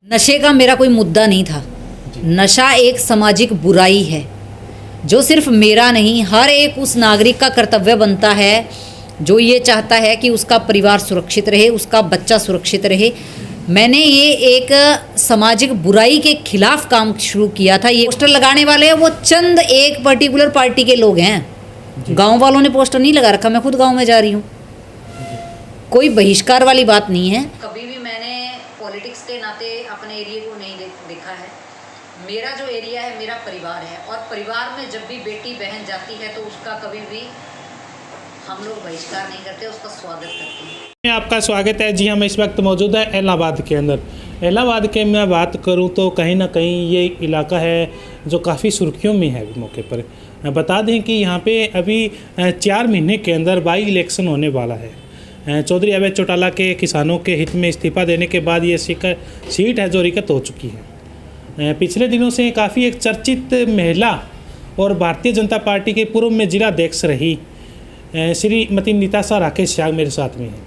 नशे का मेरा कोई मुद्दा नहीं था। नशा एक सामाजिक बुराई है जो सिर्फ मेरा नहीं, हर एक उस नागरिक का कर्तव्य बनता है जो ये चाहता है कि उसका परिवार सुरक्षित रहे, उसका बच्चा सुरक्षित रहे। मैंने ये एक सामाजिक बुराई के खिलाफ काम शुरू किया था। ये पोस्टर लगाने वाले हैं वो चंद एक पर्टिकुलर पार्टी के लोग हैं। गांव वालों ने पोस्टर नहीं लगा रखा, मैं खुद गांव में जा रही हूँ। कोई बहिष्कार वाली बात नहीं है। कभी भी मैंने पॉलिटिक्स के नाते अपने एरिया को नहीं देखा है। मेरा जो एरिया है मेरा परिवार है, और परिवार में जब भी बेटी बहन जाती है तो उसका कभी भी हम लोग बहिष्कार नहीं करते, उसका स्वागत करते हैं। आपका स्वागत है जी। हम इस वक्त मौजूद है इलाहाबाद के अंदर। इलाहाबाद के मैं बात करूं तो कहीं ना कहीं ये इलाका है जो काफ़ी सुर्खियों में है। मौके पर बता दें कि यहाँ पे अभी 4 महीने के अंदर बाई इलेक्शन होने वाला है। चौधरी अवैध चौटाला के किसानों के हित में इस्तीफा देने के बाद ये सीट है जो रिक्त हो चुकी है। पिछले दिनों से काफ़ी एक चर्चित महिला और भारतीय जनता पार्टी के पूर्व में जिला अध्यक्ष रही श्रीमती निताशा राकेश शाह मेरे साथ में हैं।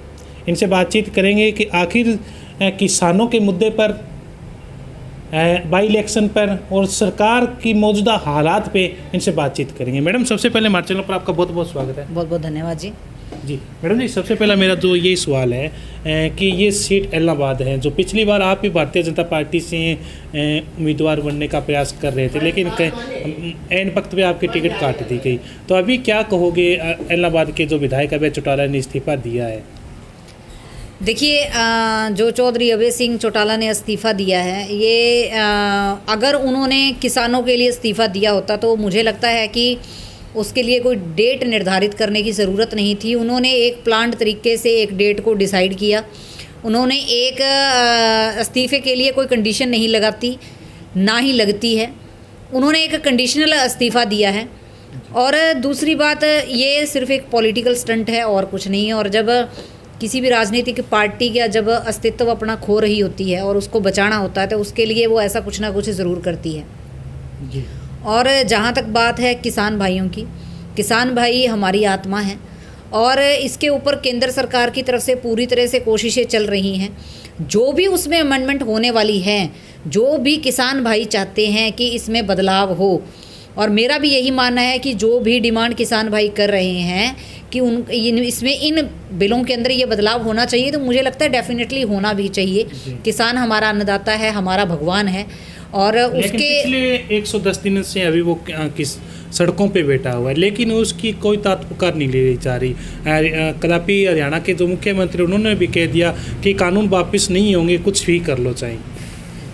इनसे बातचीत करेंगे कि आखिर किसानों के मुद्दे पर, बाई इलेक्शन पर और सरकार की मौजूदा हालात पे इनसे बातचीत करेंगे। मैडम, सबसे पहले हमारे चैनल पर आपका बहुत बहुत स्वागत है। बहुत बहुत धन्यवाद जी। जी मैडम जी, सबसे पहला मेरा जो ये सवाल है कि ये सीट इलाहाबाद है जो पिछली बार आप भी भारतीय जनता पार्टी से उम्मीदवार बनने का प्रयास कर रहे थे, लेकिन एन वक्त पे आपकी टिकट काट दी गई। तो अभी क्या कहोगे इलाहाबाद के जो विधायक अवैध चौटाला ने इस्तीफा दिया है? देखिए, जो चौधरी अभय सिंह चौटाला ने इस्तीफ़ा दिया है, ये अगर उन्होंने किसानों के लिए इस्तीफ़ा दिया होता तो मुझे लगता है कि उसके लिए कोई डेट निर्धारित करने की ज़रूरत नहीं थी। उन्होंने एक प्लान्ड तरीके से एक डेट को डिसाइड किया। उन्होंने एक इस्तीफ़े के लिए कोई कंडीशन नहीं लगाती, ना ही लगती है। उन्होंने एक कंडीशनल इस्तीफ़ा दिया है। और दूसरी बात, ये सिर्फ एक पॉलिटिकल स्टंट है और कुछ नहीं है। और जब किसी भी राजनीतिक पार्टी का जब अस्तित्व अपना खो रही होती है और उसको बचाना होता है तो उसके लिए वो ऐसा कुछ ना कुछ ज़रूर करती है जी। और जहाँ तक बात है किसान भाइयों की, किसान भाई हमारी आत्मा है और इसके ऊपर केंद्र सरकार की तरफ से पूरी तरह से कोशिशें चल रही हैं। जो भी उसमें अमेंडमेंट होने वाली हैं, जो भी किसान भाई चाहते हैं कि इसमें बदलाव हो, और मेरा भी यही मानना है कि जो भी डिमांड किसान भाई कर रहे हैं कि इसमें इन बिलों के अंदर ये बदलाव होना चाहिए, तो मुझे लगता है डेफिनेटली होना भी चाहिए। किसान हमारा अन्नदाता है, हमारा भगवान है। और उसके पिछले 110 दिन से अभी वो किस सड़कों पे बैठा हुआ है, लेकिन उसकी कोई तात्पुकार नहीं ली जा रही। कदापि हरियाणा के जो मुख्यमंत्री उन्होंने भी कह दिया कि कानून वापस नहीं होंगे, कुछ भी कर लो चाहिए।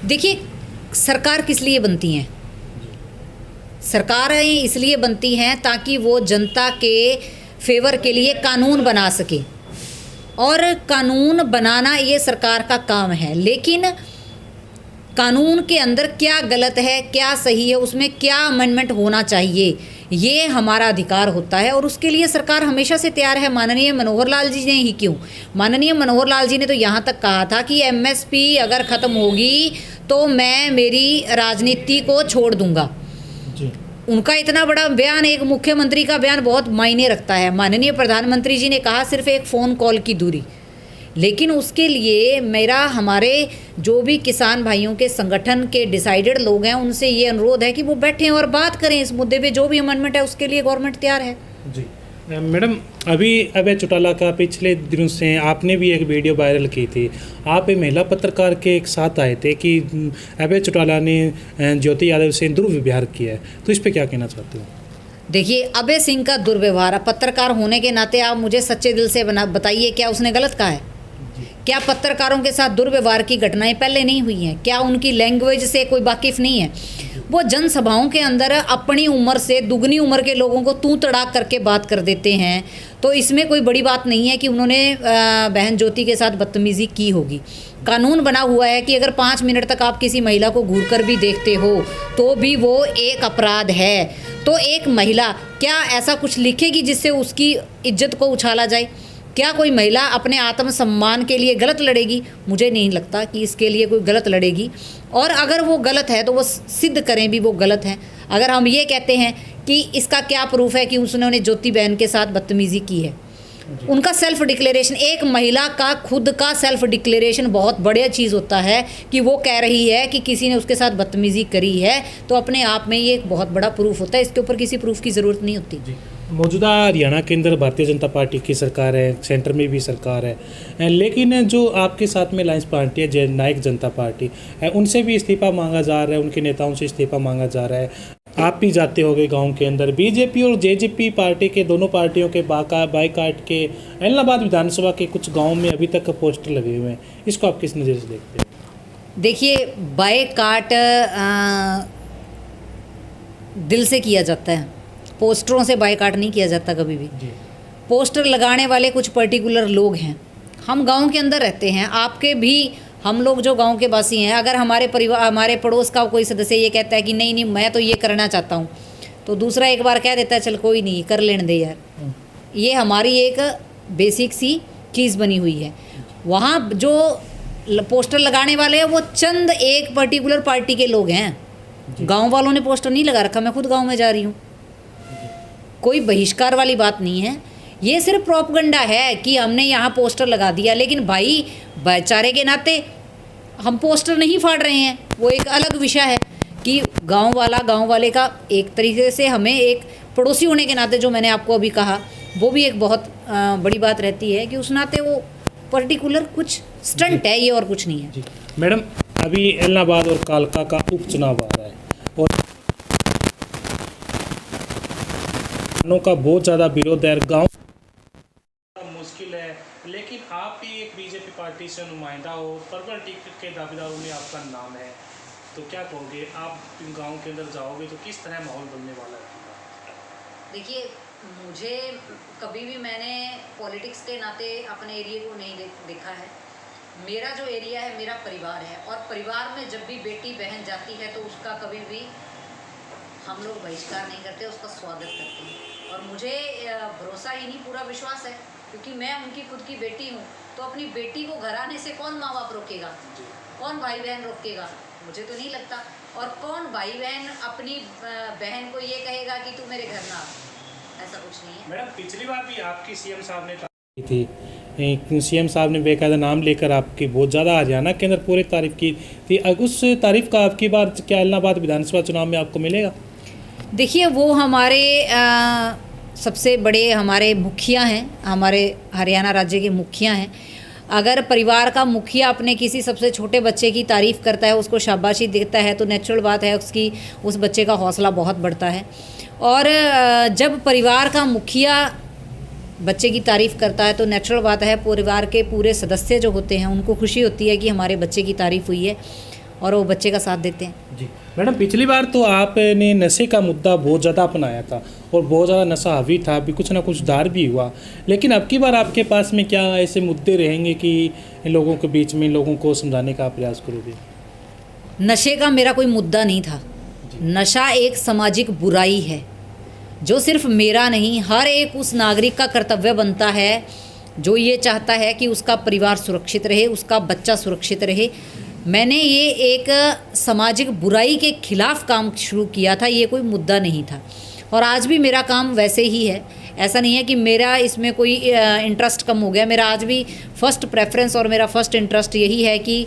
देखिए, सरकार किस लिए बनती हैं? सरकारें इसलिए बनती हैं ताकि वो जनता के फेवर के लिए कानून बना सके, और कानून बनाना ये सरकार का काम है। लेकिन कानून के अंदर क्या गलत है, क्या सही है, उसमें क्या अमेंडमेंट होना चाहिए, ये हमारा अधिकार होता है और उसके लिए सरकार हमेशा से तैयार है। माननीय मनोहर लाल जी ने ही क्यों, माननीय मनोहर लाल जी ने तो यहाँ तक कहा था कि एमएसपी अगर ख़त्म होगी तो मैं मेरी राजनीति को छोड़ दूँगा। उनका इतना बड़ा बयान, एक मुख्यमंत्री का बयान बहुत मायने रखता है। माननीय प्रधानमंत्री जी ने कहा सिर्फ एक फ़ोन कॉल की दूरी, लेकिन उसके लिए हमारे जो भी किसान भाइयों के संगठन के डिसाइडेड लोग हैं उनसे ये अनुरोध है कि वो बैठें और बात करें इस मुद्दे पे। जो भी अमेंडमेंट है उसके लिए गवर्नमेंट तैयार है। जी मैडम, अभी अवैध चौटाला का पिछले दिनों से आपने भी एक वीडियो वायरल की थी। आप एक महिला पत्रकार के एक साथ आए थे कि अवैध चौटाला ने ज्योति यादव से दुर्व्यवहार किया है, तो इस पर क्या कहना चाहते हो? देखिए, अभय सिंह का दुर्व्यवहार, पत्रकार होने के नाते आप मुझे सच्चे दिल से बताइए, क्या उसने गलत कहा है? क्या पत्रकारों के साथ दुर्व्यवहार की घटनाएं पहले नहीं हुई हैं? क्या उनकी लैंग्वेज से कोई वाकिफ़ नहीं है? वो जनसभाओं के अंदर अपनी उम्र से दुगनी उम्र के लोगों को तू तड़ाक करके बात कर देते हैं, तो इसमें कोई बड़ी बात नहीं है कि उन्होंने बहन ज्योति के साथ बदतमीज़ी की होगी। कानून बना हुआ है कि अगर 5 मिनट तक आप किसी महिला को घूर कर भी देखते हो तो भी वो एक अपराध है। तो एक महिला क्या ऐसा कुछ लिखेगी जिससे उसकी इज्जत को उछाला जाए? क्या कोई महिला अपने आत्मसम्मान के लिए गलत लड़ेगी? मुझे नहीं लगता कि इसके लिए कोई गलत लड़ेगी। और अगर वो गलत है तो वो सिद्ध करें भी वो गलत है। अगर हम ये कहते हैं कि इसका क्या प्रूफ है कि उसने ज्योति बहन के साथ बदतमीज़ी की है, उनका सेल्फ डिक्लेरेशन, एक महिला का खुद का सेल्फ डिक्लेरेशन बहुत बढ़िया चीज़ होता है कि वो कह रही है कि किसी ने उसके साथ बदतमीज़ी करी है, तो अपने आप में ये एक बहुत बड़ा प्रूफ होता है। इसके ऊपर किसी प्रूफ की ज़रूरत नहीं होती। मौजूदा हरियाणा के अंदर भारतीय जनता पार्टी की सरकार है, सेंटर में भी सरकार है, लेकिन जो आपके साथ में अलायंस पार्टी है, जननायक जनता पार्टी है, उनसे भी इस्तीफा मांगा जा रहा है, उनके नेताओं से इस्तीफा मांगा जा रहा है। आप भी जाते होंगे गांव के अंदर। बीजेपी और जेजेपी पार्टी के दोनों पार्टियों के बाईकाट के इलाहाबाद विधानसभा के कुछ गाँव में अभी तक पोस्टर लगे हुए हैं, इसको आप किस नज़र से देखते हैं? देखिए, बाईकाट दिल से किया जाता है, पोस्टरों से बाईकाट नहीं किया जाता कभी भी। पोस्टर लगाने वाले कुछ पर्टिकुलर लोग हैं। हम गांव के अंदर रहते हैं, आपके भी, हम लोग जो गांव के वासी हैं, अगर हमारे परिवार, हमारे पड़ोस का कोई सदस्य ये कहता है कि नहीं नहीं मैं तो ये करना चाहता हूँ, तो दूसरा एक बार कह देता है चल कोई नहीं कर लेने दे यार। ये हमारी एक बेसिक सी चीज़ बनी हुई है। वहाँ जो पोस्टर लगाने वाले हैं वो चंद एक पर्टिकुलर पार्टी के लोग हैं। गाँव वालों ने पोस्टर नहीं लगा रखा, मैं खुद गाँव में जा रही हूँ, कोई बहिष्कार वाली बात नहीं है। ये सिर्फ प्रोपगंडा है कि हमने यहाँ पोस्टर लगा दिया, लेकिन भाई भाईचारे के नाते हम पोस्टर नहीं फाड़ रहे हैं, वो एक अलग विषय है कि गांव वाले का एक तरीके से हमें एक पड़ोसी होने के नाते, जो मैंने आपको अभी कहा, वो भी एक बहुत बड़ी बात रहती है कि उस नाते वो पर्टिकुलर कुछ स्टंट है, ये और कुछ नहीं है। मैडम, अभी इलाहाबाद और कालका का उपचुनाव आ रहा है और का बहुत ज़्यादा विरोध है, गाँव मुश्किल है, लेकिन आप भी एक बीजेपी पार्टी से नुमाइंदा हो, पर्पल टिकट के दावेदारों में आपका नाम है, तो क्या कहोगे? आप गांव के अंदर जाओगे तो किस तरह माहौल बनने वाला है? देखिए, मुझे कभी भी, मैंने पॉलिटिक्स के नाते अपने एरिया को नहीं देखा है। मेरा जो एरिया है मेरा परिवार है, और परिवार में जब भी बेटी बहन जाती है तो उसका कभी भी हम लोग बहिष्कार नहीं करते, उसका स्वागत करते हैं। और मुझे भरोसा ही नहीं, पूरा विश्वास है, क्योंकि मैं उनकी खुद की बेटी हूँ। तो अपनी बेटी को घर आने से कौन माँ बाप रोकेगा, कौन भाई बहन रोकेगा? मुझे तो नहीं लगता। और कौन भाई बहन अपनी बहन को ये कहेगा कि तू मेरे घर ना आ? ऐसा कुछ नहीं है। मैडम, पिछली बार भी आपकी सीएम साहब ने थी, सीएम साहब ने बेकायदा नाम लेकर आपकी बहुत ज़्यादा हरियाणा के अंदर पूरी तारीफ की थी। उस तारीफ का आपकी बार क्या इलाहाबाद विधानसभा चुनाव में आपको मिलेगा? देखिए, वो हमारे सबसे बड़े हमारे मुखिया हैं, हमारे हरियाणा राज्य के मुखिया हैं। अगर परिवार का मुखिया अपने किसी सबसे छोटे बच्चे की तारीफ़ करता है, उसको शाबाशी देता है, तो नेचुरल बात है उसकी, उस बच्चे का हौसला बहुत बढ़ता है। और जब परिवार का मुखिया बच्चे की तारीफ़ करता है तो नेचुरल बात है परिवार के पूरे सदस्य जो होते हैं उनको खुशी होती है कि हमारे बच्चे की तारीफ़ हुई है, और वो बच्चे का साथ देते हैं। जी मैडम, पिछली बार तो आपने नशे का मुद्दा बहुत ज़्यादा अपनाया था और बहुत ज़्यादा नशा हावी था, अभी कुछ ना कुछ सुधार भी हुआ, लेकिन अब की बार आपके पास में क्या ऐसे मुद्दे रहेंगे कि लोगों के बीच में लोगों को समझाने का प्रयास करोगे? नशे का मेरा कोई मुद्दा नहीं था। नशा एक सामाजिक बुराई है जो सिर्फ मेरा नहीं, हर एक उस नागरिक का कर्तव्य बनता है जो ये चाहता है कि उसका परिवार सुरक्षित रहे, उसका बच्चा सुरक्षित रहे। मैंने ये एक सामाजिक बुराई के खिलाफ काम शुरू किया था, ये कोई मुद्दा नहीं था, और आज भी मेरा काम वैसे ही है। ऐसा नहीं है कि मेरा इसमें कोई इंटरेस्ट कम हो गया। मेरा आज भी फर्स्ट प्रेफरेंस और मेरा फर्स्ट इंटरेस्ट यही है कि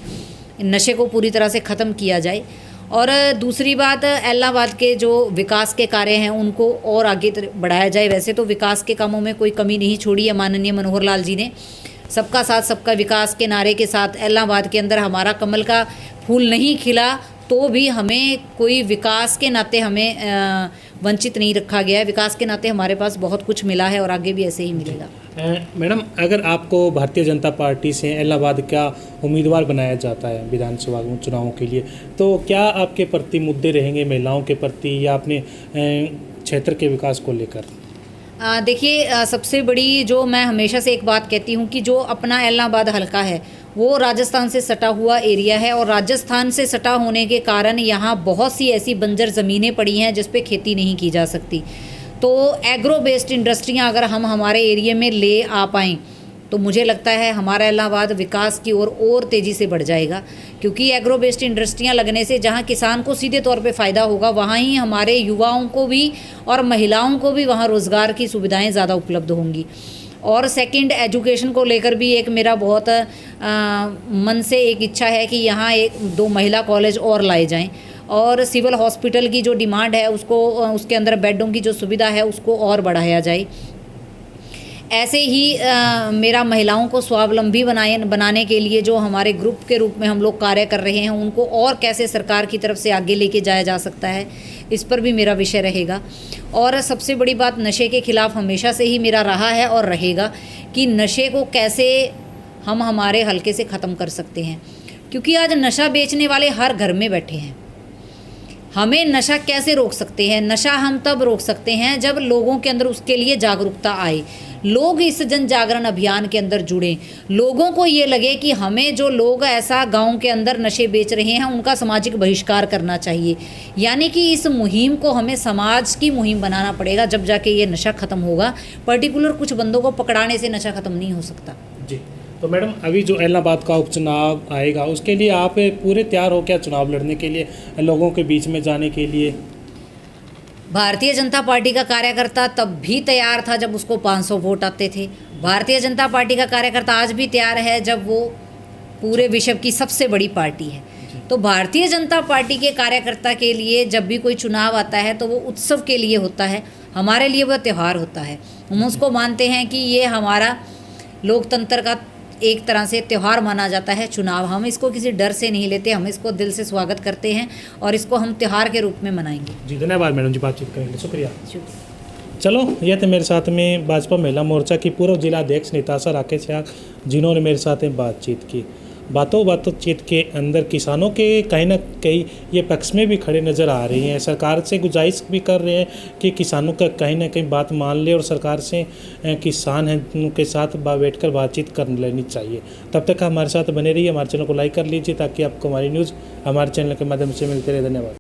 नशे को पूरी तरह से ख़त्म किया जाए। और दूसरी बात, इलाहाबाद के जो विकास के कार्य हैं उनको और आगे बढ़ाया जाए। वैसे तो विकास के कामों में कोई कमी नहीं छोड़ी है माननीय मनोहर लाल जी ने। सबका साथ सबका विकास के नारे के साथ इलाहाबाद के अंदर हमारा कमल का फूल नहीं खिला तो भी हमें कोई विकास के नाते हमें वंचित नहीं रखा गया है। विकास के नाते हमारे पास बहुत कुछ मिला है और आगे भी ऐसे ही मिलेगा। मैडम, अगर आपको भारतीय जनता पार्टी से इलाहाबाद का उम्मीदवार बनाया जाता है विधानसभा चुनावों के लिए, तो क्या आपके प्रति मुद्दे रहेंगे महिलाओं के प्रति या अपने क्षेत्र के विकास को लेकर? देखिए, सबसे बड़ी जो मैं हमेशा से एक बात कहती हूँ कि जो अपना इलाहाबाद हल्का है वो राजस्थान से सटा हुआ एरिया है, और राजस्थान से सटा होने के कारण यहाँ बहुत सी ऐसी बंजर ज़मीनें पड़ी हैं जिस पे खेती नहीं की जा सकती। तो एग्रो बेस्ड इंडस्ट्रियाँ अगर हम हमारे एरिया में ले आ पाएँ तो मुझे लगता है हमारा इलाहाबाद विकास की ओर और तेज़ी से बढ़ जाएगा, क्योंकि एग्रो बेस्ड इंडस्ट्रियाँ लगने से जहाँ किसान को सीधे तौर पे फ़ायदा होगा वहाँ ही हमारे युवाओं को भी और महिलाओं को भी वहाँ रोज़गार की सुविधाएं ज़्यादा उपलब्ध होंगी। और सेकंड, एजुकेशन को लेकर भी एक मेरा बहुत मन से एक इच्छा है कि यहाँ 1-2 महिला कॉलेज और लाए जाएं, और सिविल हॉस्पिटल की जो डिमांड है उसको, उसके अंदर बेडों की जो सुविधा है उसको और बढ़ाया जाए। ऐसे ही मेरा महिलाओं को स्वावलंबी बनाने के लिए जो हमारे ग्रुप के रूप में हम लोग कार्य कर रहे हैं, उनको और कैसे सरकार की तरफ से आगे लेके जाया जा सकता है, इस पर भी मेरा विषय रहेगा। और सबसे बड़ी बात, नशे के खिलाफ हमेशा से ही मेरा रहा है और रहेगा कि नशे को कैसे हम हमारे हलके से ख़त्म कर सकते हैं, क्योंकि आज नशा बेचने वाले हर घर में बैठे हैं। हमें नशा कैसे रोक सकते हैं? नशा हम तब रोक सकते हैं जब लोगों के अंदर उसके लिए जागरूकता आए, लोग इस जन जागरण अभियान के अंदर जुड़ें, लोगों को ये लगे कि हमें जो लोग ऐसा गांव के अंदर नशे बेच रहे हैं उनका सामाजिक बहिष्कार करना चाहिए। यानी कि इस मुहिम को हमें समाज की मुहिम बनाना पड़ेगा, जब जाके ये नशा ख़त्म होगा। पर्टिकुलर कुछ बंदों को पकड़ाने से नशा ख़त्म नहीं हो सकता। जी, तो मैडम अभी जो इलाहाबाद का उपचुनाव आएगा उसके लिए आप पूरे तैयार हो क्या चुनाव लड़ने के लिए, लोगों के बीच में जाने के लिए? भारतीय जनता पार्टी का कार्यकर्ता तब भी तैयार था जब उसको 500 वोट आते थे। भारतीय जनता पार्टी का कार्यकर्ता आज भी तैयार है जब वो पूरे विश्व की सबसे बड़ी पार्टी है। तो भारतीय जनता पार्टी के कार्यकर्ता के लिए जब भी कोई चुनाव आता है तो वो उत्सव के लिए होता है, हमारे लिए वो त्यौहार होता है। हम उसको मानते हैं कि ये हमारा लोकतंत्र का एक तरह से त्यौहार माना जाता है चुनाव। हम इसको किसी डर से नहीं लेते, हम इसको दिल से स्वागत करते हैं और इसको हम त्यौहार के रूप में मनाएंगे। जी, धन्यवाद मैडम जी बातचीत करने के लिए, शुक्रिया। चलो, यह थे मेरे साथ में भाजपा महिला मोर्चा की पूर्व जिला अध्यक्ष निताशा राकेश, जिन्होंने मेरे साथ में बातचीत की। बातचीत के अंदर किसानों के कहीं ना कहीं ये पक्ष में भी खड़े नज़र आ रही हैं। सरकार से गुजारिश भी कर रहे हैं कि किसानों का कहीं ना कहीं बात मान ले और सरकार से किसान हैं उनके साथ बैठकर बातचीत कर लेनी चाहिए। तब तक हमारे साथ बने रहिए, हमारे चैनल को लाइक कर लीजिए ताकि आपको हमारी न्यूज़ हमारे चैनल के माध्यम से मिलते रहे। धन्यवाद।